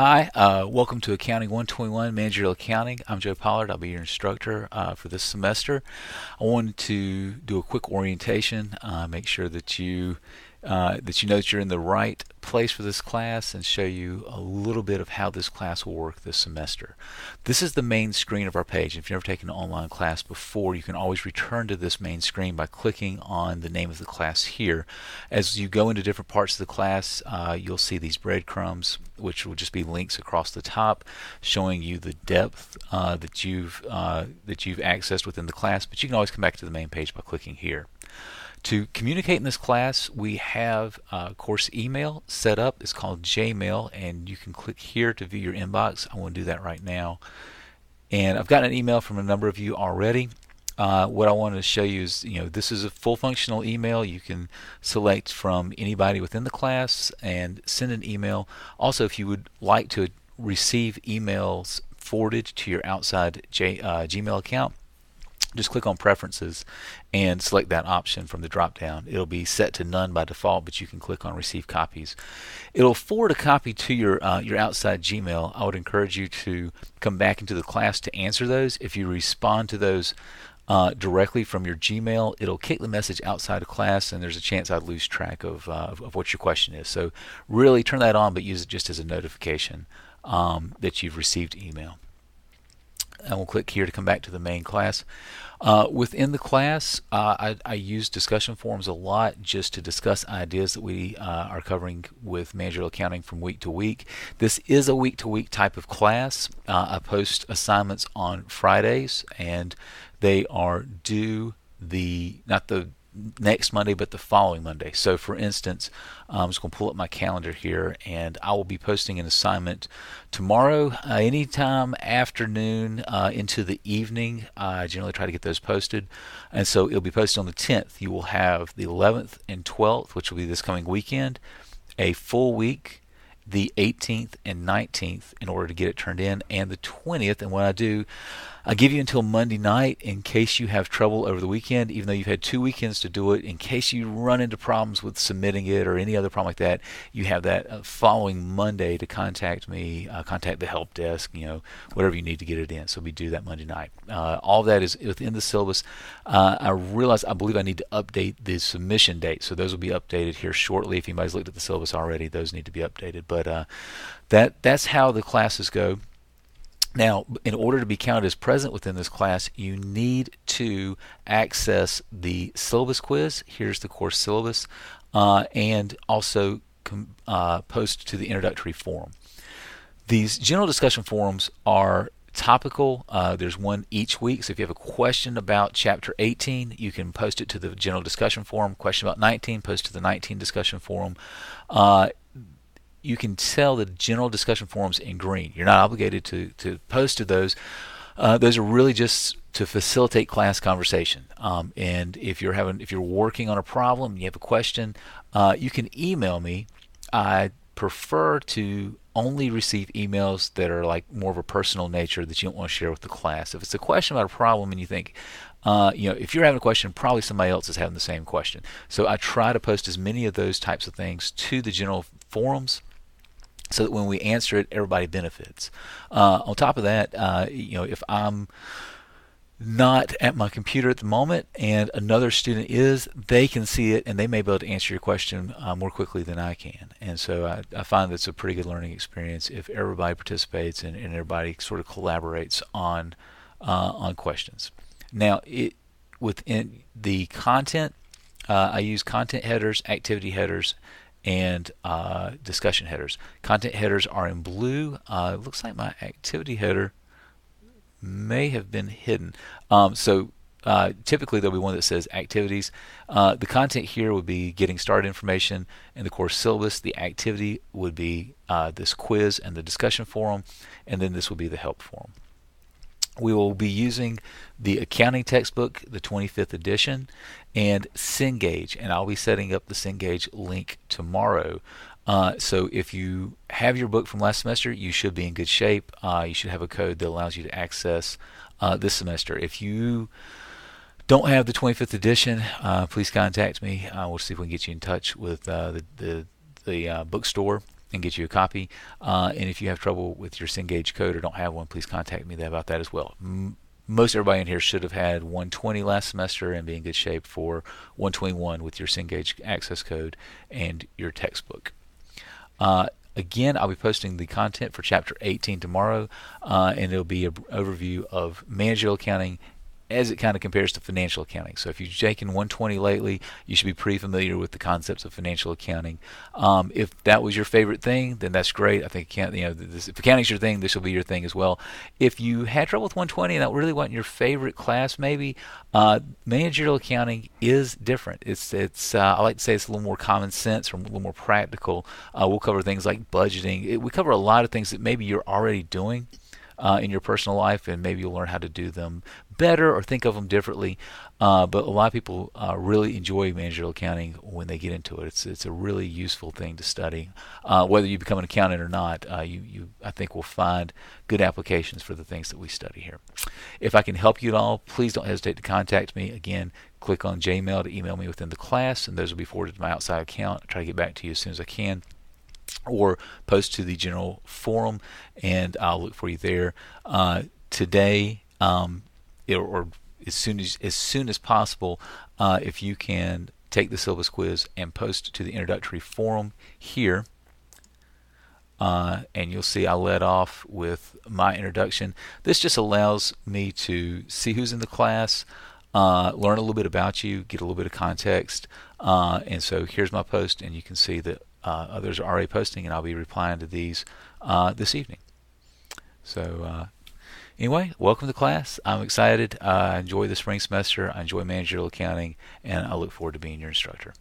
Hi, welcome to Accounting 121 Managerial Accounting. I'm Joe Pollard. I'll be your instructor for this semester. I wanted to do a quick orientation, make sure that you know that you're in the right place for this class, and show you a little bit of how this class will work this semester. This is the main screen of our page. If you've never taken an online class before, you can always return to this main screen by clicking on the name of the class here. As you go into different parts of the class, you'll see these breadcrumbs, which will just be links across the top showing you the depth that you've accessed within the class, but you can always come back to the main page by clicking here. To communicate in this class, we have a course email set up. It's called Jmail, and you can click here to view your inbox. I want to do that right now. And I've gotten an email from a number of you already. What I wanted to show you is, this is a full functional email. You can select from anybody within the class and send an email. Also, if you would like to receive emails forwarded to your outside Gmail account, just click on Preferences and select that option from the drop down. It'll be set to none by default, but you can click on Receive Copies. It'll forward a copy to your outside Gmail. I would encourage you to come back into the class to answer those. If you respond to those directly from your Gmail, it'll kick the message outside of class, and there's a chance I'd lose track of what your question is. So really turn that on, but use it just as a notification that you've received email. And we'll click here to come back to the main class. Within the class, I use discussion forums a lot just to discuss ideas that we are covering with managerial accounting from week to week. This is a week-to-week type of class. I post assignments on Fridays, and they are due not the next Monday, but the following Monday. So for instance, I'm just going to pull up my calendar here, and I will be posting an assignment tomorrow anytime afternoon into the evening. I generally try to get those posted, and so it'll be posted on the 10th. You will have the 11th and 12th, which will be this coming weekend, a full week, the 18th and 19th in order to get it turned in, and the 20th. And what I do, I give you until Monday night in case you have trouble over the weekend, even though you've had 2 weekends to do it. In case you run into problems with submitting it or any other problem like that, you have that following Monday to contact me, contact the help desk, whatever you need to get it in. So we do that Monday night. All of that is within the syllabus. I believe I need to update the submission date, so those will be updated here shortly. If anybody's looked at the syllabus already, those need to be updated. But that's how the classes go. Now, in order to be counted as present within this class, you need to access the syllabus quiz. Here's the course syllabus, and also post to the introductory forum. These general discussion forums are topical. There's one each week, so if you have a question about Chapter 18, you can post it to the general discussion forum. Question about 19, post to the 19 discussion forum. You can tell the general discussion forums in green. You're not obligated to post to those. Those are really just to facilitate class conversation. And if you're working on a problem, you have a question, you can email me. I prefer to only receive emails that are like more of a personal nature that you don't want to share with the class. If it's a question about a problem and you think, if you're having a question, probably somebody else is having the same question. So I try to post as many of those types of things to the general forums, so that when we answer it, everybody benefits. On top of that, if I'm not at my computer at the moment and another student is, they can see it and they may be able to answer your question more quickly than I can. And so I find that's a pretty good learning experience if everybody participates and everybody sort of collaborates on questions. Now, within the content, I use content headers, activity headers, and discussion headers. Content headers are in blue. It looks like my activity header may have been hidden. Typically there'll be one that says activities. The content here would be getting started information and the course syllabus. The activity would be this quiz and the discussion forum, and then this will be the help forum. We will be using the accounting textbook, the 25th edition, and Cengage, and I'll be setting up the Cengage link tomorrow. So if you have your book from last semester, you should be in good shape. You should have a code that allows you to access this semester. If you don't have the 25th edition, please contact me. We'll see if we can get you in touch with the bookstore and get you a copy. And if you have trouble with your Cengage code or don't have one, please contact me about that as well. Most everybody in here should have had 120 last semester and be in good shape for 121 with your Cengage access code and your textbook. Again, I'll be posting the content for Chapter 18 tomorrow, and it'll be an overview of managerial accounting as it kind of compares to financial accounting. So if you've taken 120 lately, you should be pretty familiar with the concepts of financial accounting. If that was your favorite thing, then that's great. I think if accounting's your thing, this will be your thing as well. If you had trouble with 120 and that really wasn't your favorite class, maybe managerial accounting is different. It's I like to say it's a little more common sense or a little more practical. We'll cover things like budgeting. We cover a lot of things that maybe you're already doing in your personal life, and maybe you'll learn how to do them better or think of them differently. But a lot of people really enjoy managerial accounting when they get into it. It's a really useful thing to study. Whether you become an accountant or not, you I think will find good applications for the things that we study here. If I can help you at all, please don't hesitate to contact me. Again, click on Jmail to email me within the class, and those will be forwarded to my outside account. I'll try to get back to you as soon as I can, or post to the general forum, and I'll look for you there. Today, or as soon as possible, if you can take the syllabus quiz and post to the introductory forum here, and you'll see I led off with my introduction. This just allows me to see who's in the class, learn a little bit about you, get a little bit of context, and so here's my post, and you can see that others are already posting, and I'll be replying to these this evening. So anyway, welcome to class. I'm excited. I enjoy the spring semester. I enjoy managerial accounting, and I look forward to being your instructor.